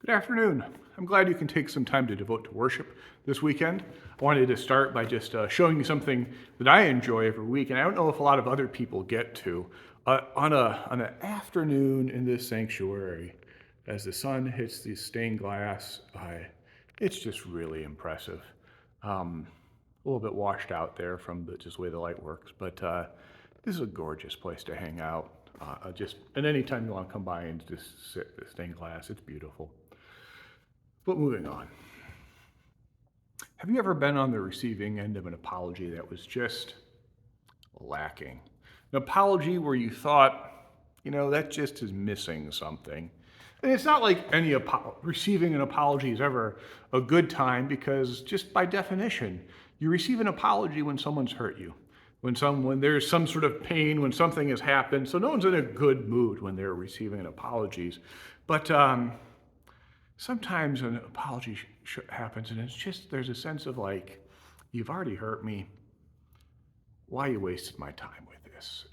Good afternoon. I'm glad you can take some time to devote to worship this weekend. I wanted to start by just showing you something that I enjoy every week, and I don't know if a lot of other people get to. On an afternoon in this sanctuary, as the sun hits the stained glass, it's just really impressive. A little bit washed out there from just the way the light works, but this is a gorgeous place to hang out. And anytime you want to come by and just sit at the stained glass, it's beautiful. But moving on. Have you ever been on the receiving end of an apology that was just lacking? An apology where you thought, that just is missing something. And it's not like receiving an apology is ever a good time, because just by definition, you receive an apology when someone's hurt you, when there's some sort of pain, when something has happened. So no one's in a good mood when they're receiving apologies. But sometimes an apology happens, and there's a sense of like, you've already hurt me. Why you wasted my time with this?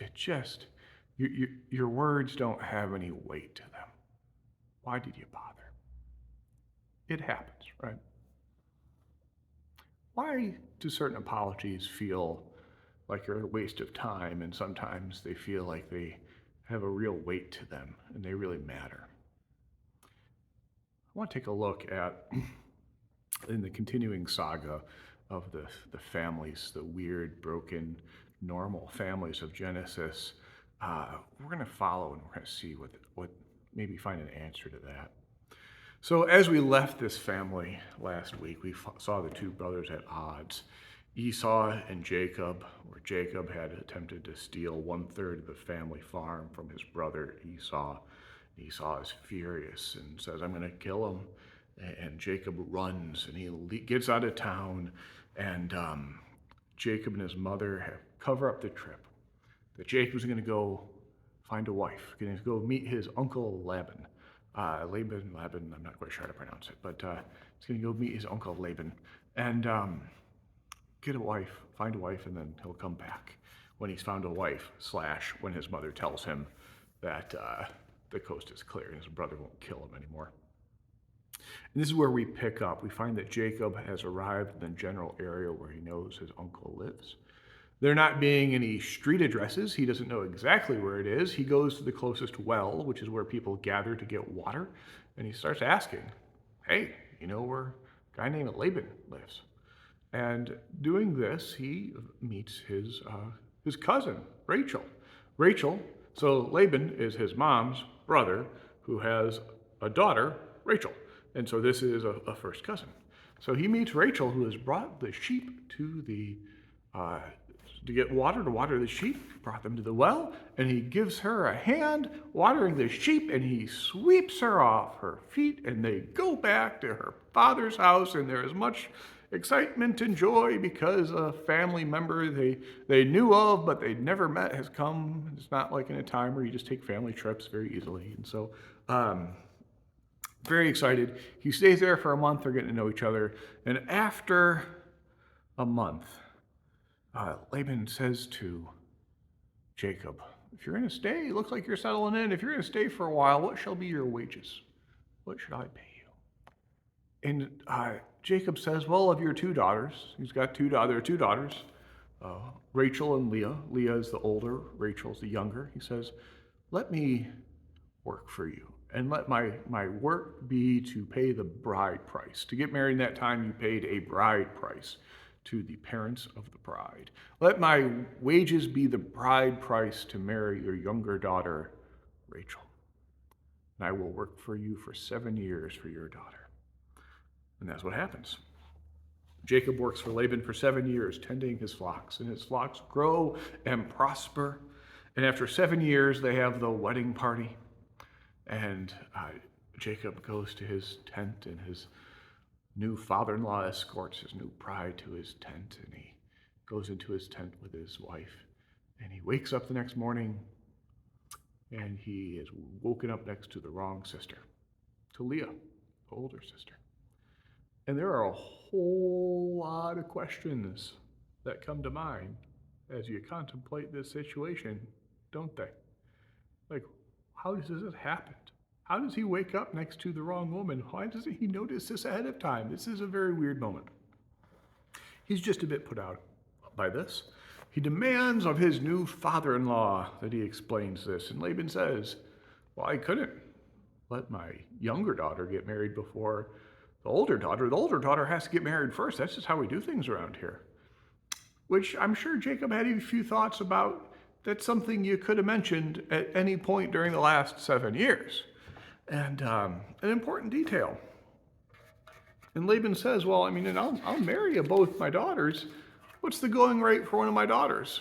Your words don't have any weight to them. Why did you bother? It happens, right? Why do certain apologies feel like they're a waste of time, and sometimes they feel like they have a real weight to them and they really matter? I want to take a look at, in the continuing saga of the families, the weird, broken, normal families of Genesis. We're going to follow and we're going to see what maybe find an answer to that. So as we left this family last week, we saw the two brothers at odds, Esau and Jacob, where Jacob had attempted to steal 1/3 of the family farm from his brother Esau. Esau is furious and says, I'm going to kill him. And Jacob runs and he gets out of town, and Jacob and his mother cover up the trip. That Jacob's going to go find a wife, going to go meet his uncle Laban. Laban, I'm not quite sure how to pronounce it, but he's going to go meet his uncle Laban and get a wife, find a wife, and then he'll come back when he's found a wife, / when his mother tells him that the coast is clear and his brother won't kill him anymore. And this is where we pick up. We find that Jacob has arrived in the general area where he knows his uncle lives. There not being any street addresses, he doesn't know exactly where it is. He goes to the closest well, which is where people gather to get water, and he starts asking, hey, you know where a guy named Laban lives? And doing this, he meets his cousin, Rachel. So Laban is his mom's brother, who has a daughter, Rachel. And so this is a first cousin. So he meets Rachel, who has brought the sheep to get water, to water the sheep, brought them to the well, and he gives her a hand watering the sheep, and he sweeps her off her feet, and they go back to her father's house, and there is much excitement and joy because a family member they knew of but they'd never met has come. It's not like in a time where you just take family trips very easily. And so very excited. He stays there for a month. They're getting to know each other. And after a month, Laban says to Jacob, if you're going to stay, it looks like you're settling in. If you're going to stay for a while, what shall be your wages? What should I pay you? And Jacob says, well, of your two daughters, he's got there are two daughters, Rachel and Leah. Leah is the older, Rachel's the younger. He says, let me work for you, and let my work be to pay the bride price. To get married in that time, you paid a bride price to the parents of the bride. Let my wages be the bride price to marry your younger daughter, Rachel. And I will work for you for 7 years for your daughter. And that's what happens. Jacob works for Laban for 7 years, tending his flocks, and his flocks grow and prosper. And after 7 years, they have the wedding party. And Jacob goes to his tent, and his new father-in-law escorts his new bride to his tent, and he goes into his tent with his wife. And he wakes up the next morning, and he is woken up next to the wrong sister, to Leah, the older sister. And there are a whole lot of questions that come to mind as you contemplate this situation, don't they? Like, how does this happen? How does he wake up next to the wrong woman? Why doesn't he notice this ahead of time? This is a very weird moment. He's just a bit put out by this. He demands of his new father-in-law that he explains this. And Laban says, well, I couldn't let my younger daughter get married before the older daughter. The older daughter has to get married first. That's just how we do things around here. Which I'm sure Jacob had a few thoughts about. That's something you could have mentioned at any point during the last 7 years. And an important detail. And Laban says, well, and I'll marry both my daughters. What's the going rate for one of my daughters?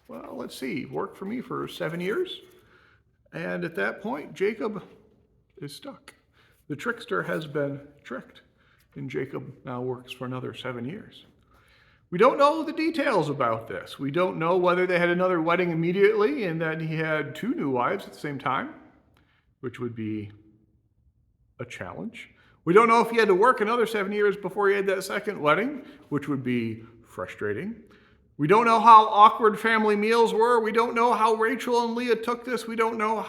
Well, let's see. Worked for me for 7 years. And at that point, Jacob is stuck. The trickster has been tricked. And Jacob now works for another 7 years. We don't know the details about this. We don't know whether they had another wedding immediately and that he had 2 new wives at the same time, which would be a challenge. We don't know if he had to work another 7 years before he had that second wedding, which would be frustrating. We don't know how awkward family meals were. We don't know how Rachel and Leah took this. We don't know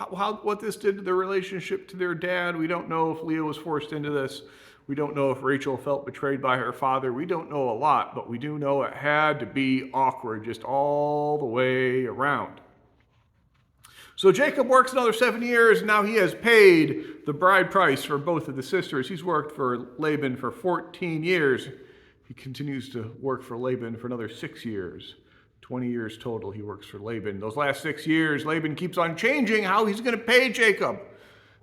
what this did to their relationship to their dad. We don't know if Leah was forced into this. We don't know if Rachel felt betrayed by her father. We don't know a lot, but we do know it had to be awkward just all the way around. So Jacob works another 7 years. Now he has paid the bride price for both of the sisters. He's worked for Laban for 14 years. He continues to work for Laban for another 6 years. 20 years total he works for Laban. Those last 6 years, Laban keeps on changing how he's going to pay Jacob.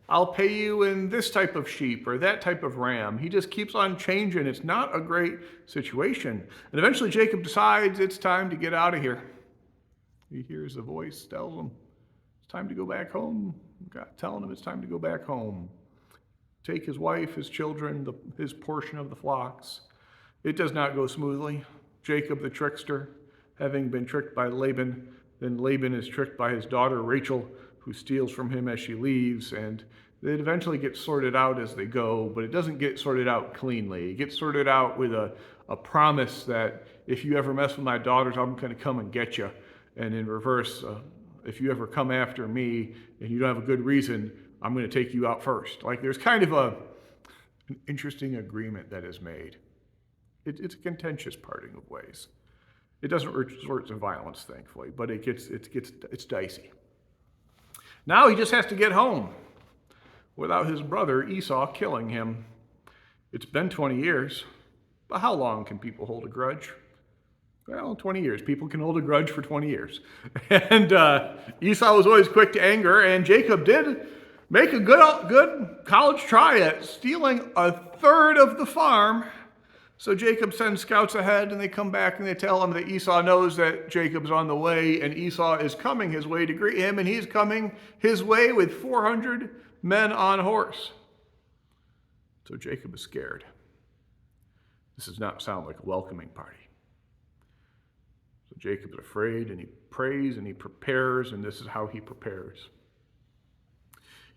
I'll pay you in this type of sheep or that type of ram. He just keeps on changing. It's not a great situation. And eventually Jacob decides it's time to get out of here. He hears a voice, tells him, it's time to go back home. God telling him it's time to go back home. Take his wife, his children, his portion of the flocks. It does not go smoothly. Jacob the trickster, having been tricked by Laban, then Laban is tricked by his daughter Rachel, who steals from him as she leaves, and it eventually gets sorted out as they go, but it doesn't get sorted out cleanly. It gets sorted out with a promise that if you ever mess with my daughters, I'm going to come and get you. And in reverse, if you ever come after me and you don't have a good reason, I'm going to take you out first. Like there's kind of an interesting agreement that is made. It's a contentious parting of ways. It doesn't resort to violence, thankfully, but it's dicey. Now he just has to get home without his brother Esau killing him. It's been 20 years, but how long can people hold a grudge? Well, 20 years. People can hold a grudge for 20 years. And Esau was always quick to anger, and Jacob did make a good college try at stealing a third of the farm. So Jacob sends scouts ahead, and they come back and they tell him that Esau knows that Jacob's on the way, and Esau is coming his way to greet him, and he's coming his way with 400 men on horse. So Jacob is scared. This does not sound like a welcoming party. So Jacob is afraid, and he prays, and he prepares, and this is how he prepares.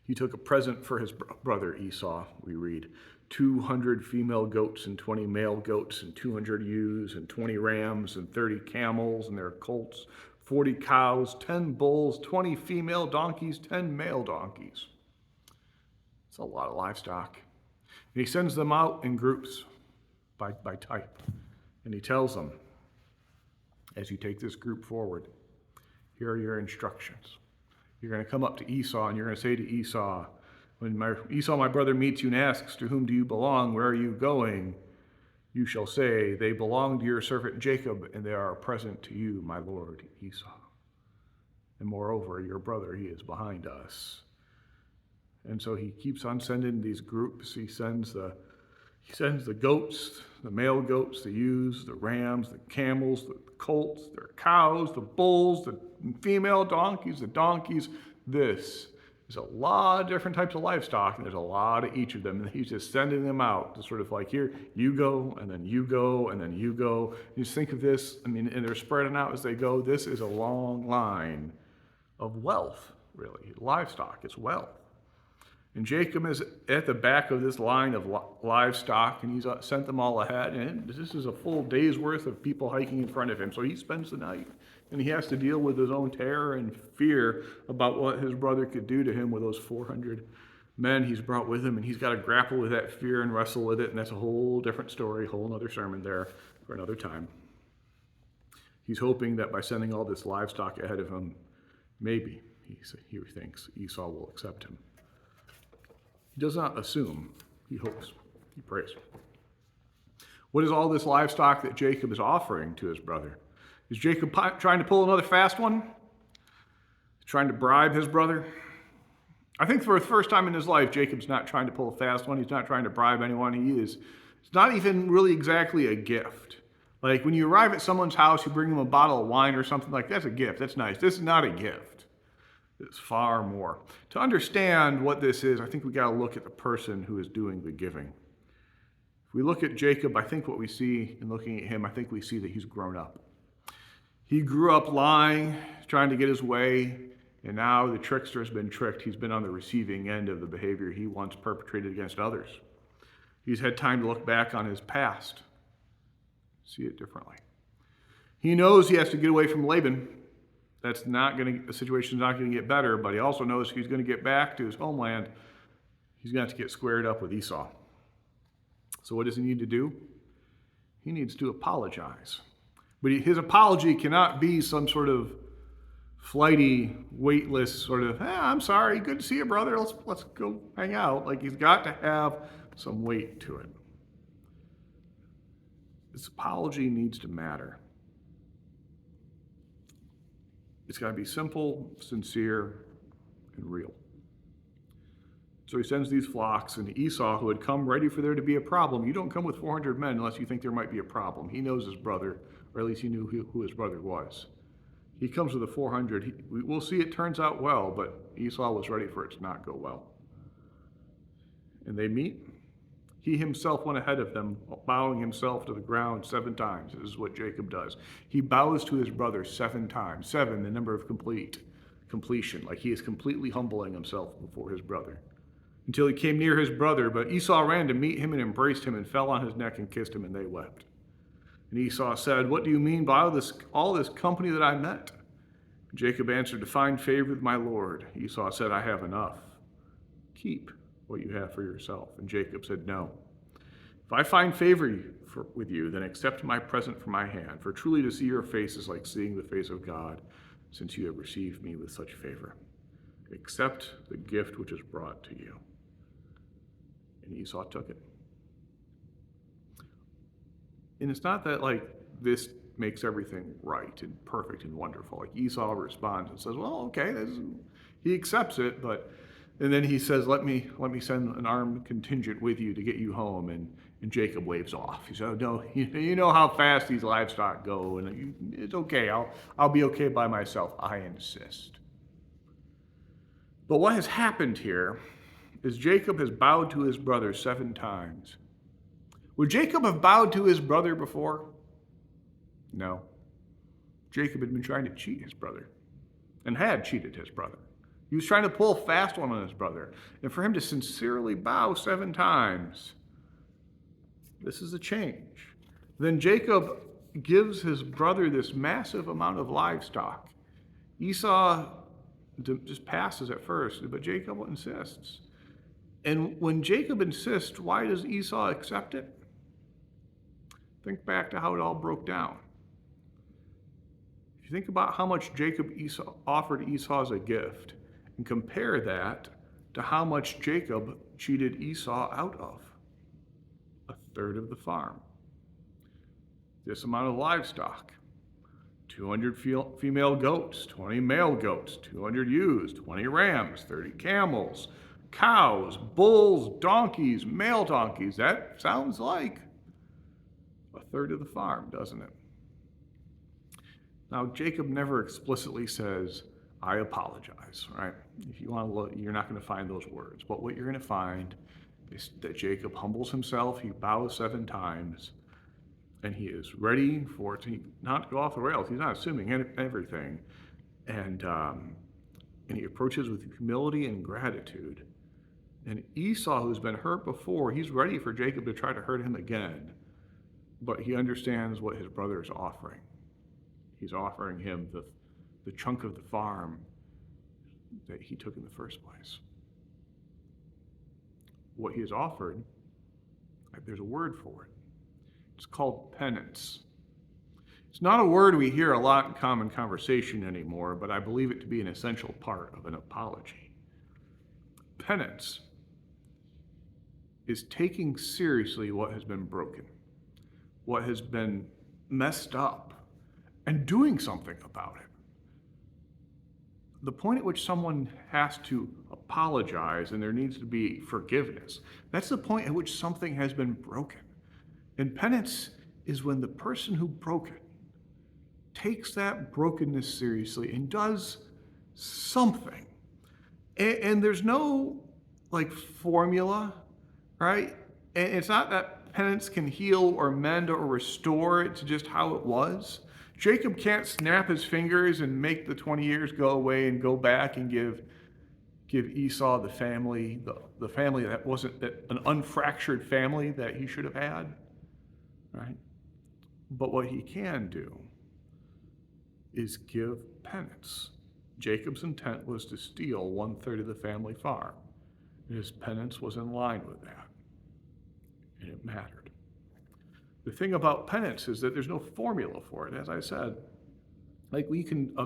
He took a present for his brother Esau, we read. 200 female goats and 20 male goats and 200 ewes and 20 rams and 30 camels and their colts, 40 cows, 10 bulls, 20 female donkeys, 10 male donkeys. It's a lot of livestock. And he sends them out in groups by type. And he tells them, as you take this group forward, here are your instructions. You're going to come up to Esau and you're going to say to Esau, when Esau, my brother, meets you and asks, to whom do you belong? Where are you going? You shall say, they belong to your servant Jacob, and they are a present to you, my lord Esau. And moreover, your brother, he is behind us. And so he keeps on sending these groups. He sends the goats, the male goats, the ewes, the rams, the camels, the colts, the cows, the bulls, the female donkeys, the donkeys. This is a lot of different types of livestock, and there's a lot of each of them. And he's just sending them out to sort of like, here, you go, and then you go, and then you go. You just think of this, and they're spreading out as they go. This is a long line of wealth, really. Livestock is wealth. And Jacob is at the back of this line of livestock, and he's sent them all ahead. And this is a full day's worth of people hiking in front of him. So he spends the night, and he has to deal with his own terror and fear about what his brother could do to him with those 400 men he's brought with him, and he's got to grapple with that fear and wrestle with it, and that's a whole different story, whole another sermon there for another time. He's hoping that by sending all this livestock ahead of him, maybe, he thinks, Esau will accept him. He does not assume, he hopes, he prays. What is all this livestock that Jacob is offering to his brother? Is Jacob trying to pull another fast one? Trying to bribe his brother? I think for the first time in his life, Jacob's not trying to pull a fast one. He's not trying to bribe anyone. It's not even really exactly a gift. Like when you arrive at someone's house, you bring them a bottle of wine or something like that's a gift. That's nice. This is not a gift. It's far more. To understand what this is, I think we got to look at the person who is doing the giving. If we look at Jacob, I think what we see in looking at him, I think we see that he's grown up. He grew up lying, trying to get his way, and now the trickster has been tricked. He's been on the receiving end of the behavior he once perpetrated against others. He's had time to look back on his past, see it differently. He knows he has to get away from Laban. The situation's not going to get better, but he also knows if he's going to get back to his homeland, he's going to have to get squared up with Esau. So what does he need to do? He needs to apologize. But his apology cannot be some sort of flighty, weightless sort of, I'm sorry, good to see you, brother. Let's go hang out. Like he's got to have some weight to it. This apology needs to matter. It's got to be simple, sincere, and real. So he sends these flocks, and Esau, who had come ready for there to be a problem, you don't come with 400 men unless you think there might be a problem. He knows his brother, or at least he knew who his brother was. He comes with the 400. We'll see it turns out well, but Esau was ready for it to not go well. And they meet. He himself went ahead of them, bowing himself to the ground 7 times. This is what Jacob does. He bows to his brother 7 times. 7, the number of completion. Like he is completely humbling himself before his brother. Until he came near his brother, but Esau ran to meet him and embraced him and fell on his neck and kissed him, and they wept. And Esau said, "What do you mean by all this company that I met?" Jacob answered, "To find favor with my Lord." Esau said, "I have enough. Keep what you have for yourself." And Jacob said, "No. If I find favor with you, then accept my present from my hand. For truly to see your face is like seeing the face of God, since you have received me with such favor. Accept the gift which is brought to you." And Esau took it. And it's not that like this makes everything right and perfect and wonderful. Like Esau responds and says, "Well, okay." He accepts it, and then he says, let me send an armed contingent with you to get you home. And Jacob waves off. He said, "Oh, no, you know how fast these livestock go, and it's okay. I'll be okay by myself. I insist." But what has happened here is Jacob has bowed to his brother 7 times. Would Jacob have bowed to his brother before? No. Jacob had been trying to cheat his brother and had cheated his brother. He was trying to pull a fast one on his brother. And for him to sincerely bow 7 times, this is a change. Then Jacob gives his brother this massive amount of livestock. Esau just passes at first, but Jacob insists. And when Jacob insists, why does Esau accept it? Think back to how it all broke down. If you think about how much Jacob offered Esau as a gift, and compare that to how much Jacob cheated Esau out of, 1/3 of the farm. This amount of livestock, 200 female goats, 20 male goats, 200 ewes, 20 rams, 30 camels, cows, bulls, donkeys, male donkeys. That sounds like 1/3 of the farm, doesn't it? Now, Jacob never explicitly says, "I apologize," right? If you want to look, you're not going to find those words. But what you're going to find is that Jacob humbles himself. He bows 7 times, and he is ready for it to not go off the rails. He's not assuming everything. And he approaches with humility and gratitude. And Esau, who's been hurt before, he's ready for Jacob to try to hurt him again. But he understands what his brother is offering. He's offering him the chunk of the farm that he took in the first place. what he has offered, there's a word for it. It's called penance. It's not a word we hear a lot in common conversation anymore, but I believe it to be an essential part of an apology. Penance is taking seriously what has been broken, what has been messed up, and doing something about it. The point at which someone has to apologize and there needs to be forgiveness, that's the point at which something has been broken. And penance is when the person who broke it takes that brokenness seriously and does something. And there's no formula, right? And it's not that penance can heal or mend or restore it to just how it was. Jacob can't snap his fingers and make the 20 years go away and go back and give Esau the family that wasn't an unfractured family that he should have had, right? But what he can do is give penance. Jacob's intent was to steal 1/3 of the family farm. His penance was in line with that, and it mattered. The thing about penance is that there's no formula for it. As I said, we can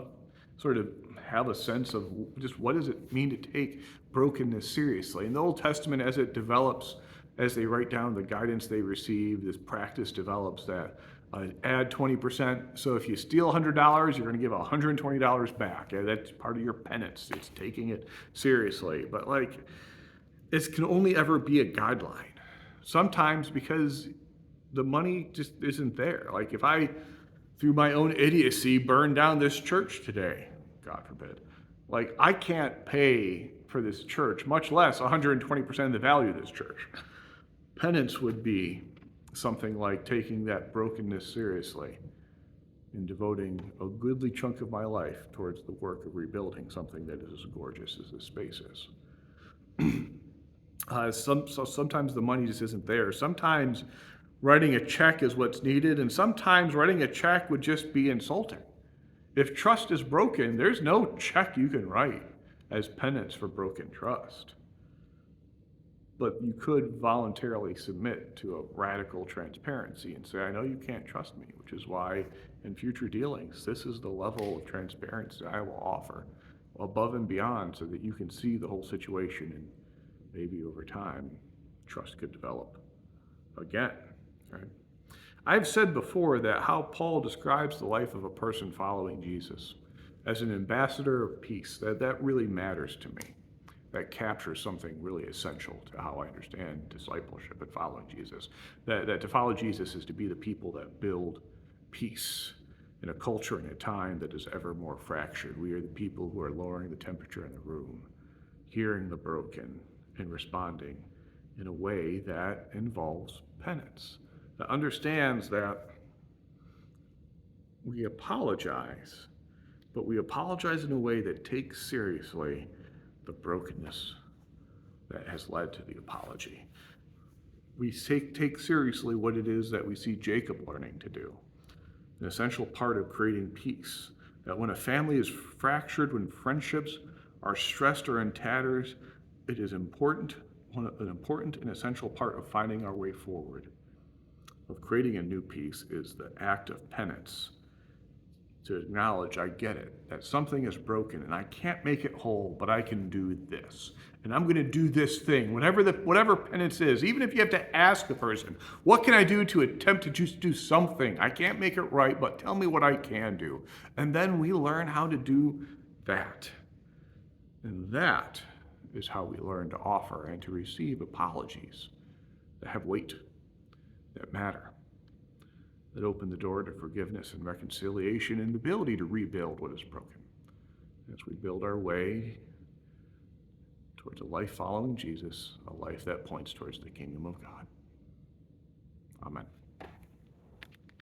sort of have a sense of just what does it mean to take brokenness seriously. In the Old Testament, as it develops, as they write down the guidance they receive, this practice develops that add 20%. So if you steal $100, you're going to give $120 back. That's part of your penance. It's taking it seriously. But this can only ever be a guideline. Sometimes because the money just isn't there. If I, through my own idiocy, burn down this church today, God forbid, I can't pay for this church, much less 120% of the value of this church. Penance would be something like taking that brokenness seriously and devoting a goodly chunk of my life towards the work of rebuilding something that is as gorgeous as this space is. So sometimes the money just isn't there. Sometimes writing a check is what's needed, and sometimes writing a check would just be insulting. If trust is broken, there's no check you can write as penance for broken trust. But you could voluntarily submit to a radical transparency and say, I know you can't trust me, which is why in future dealings, this is the level of transparency I will offer above and beyond so that you can see the whole situation and maybe over time, trust could develop again. Right? I've said before that how Paul describes the life of a person following Jesus as an ambassador of peace, that really matters to me. That captures something really essential to how I understand discipleship and following Jesus. That to follow Jesus is to be the people that build peace in a culture and a time that is ever more fractured. We are the people who are lowering the temperature in the room, hearing the broken, and responding in a way that involves penance, that understands that we apologize, but we apologize in a way that takes seriously the brokenness that has led to the apology. We take seriously what it is that we see Jacob learning to do, an essential part of creating peace, that when a family is fractured, when friendships are stressed or in tatters, it is an important and essential part of finding our way forward, of creating a new peace, is the act of penance, to acknowledge, I get it, that something is broken and I can't make it whole, but I can do this. And I'm going to do this thing, whatever penance is, even if you have to ask the person, what can I do to attempt to just do something? I can't make it right, but tell me what I can do. And then we learn how to do that. And that is how we learn to offer and to receive apologies that have weight, that matter, that open the door to forgiveness and reconciliation and the ability to rebuild what is broken as we build our way towards a life following Jesus, a life that points towards the kingdom of God. Amen.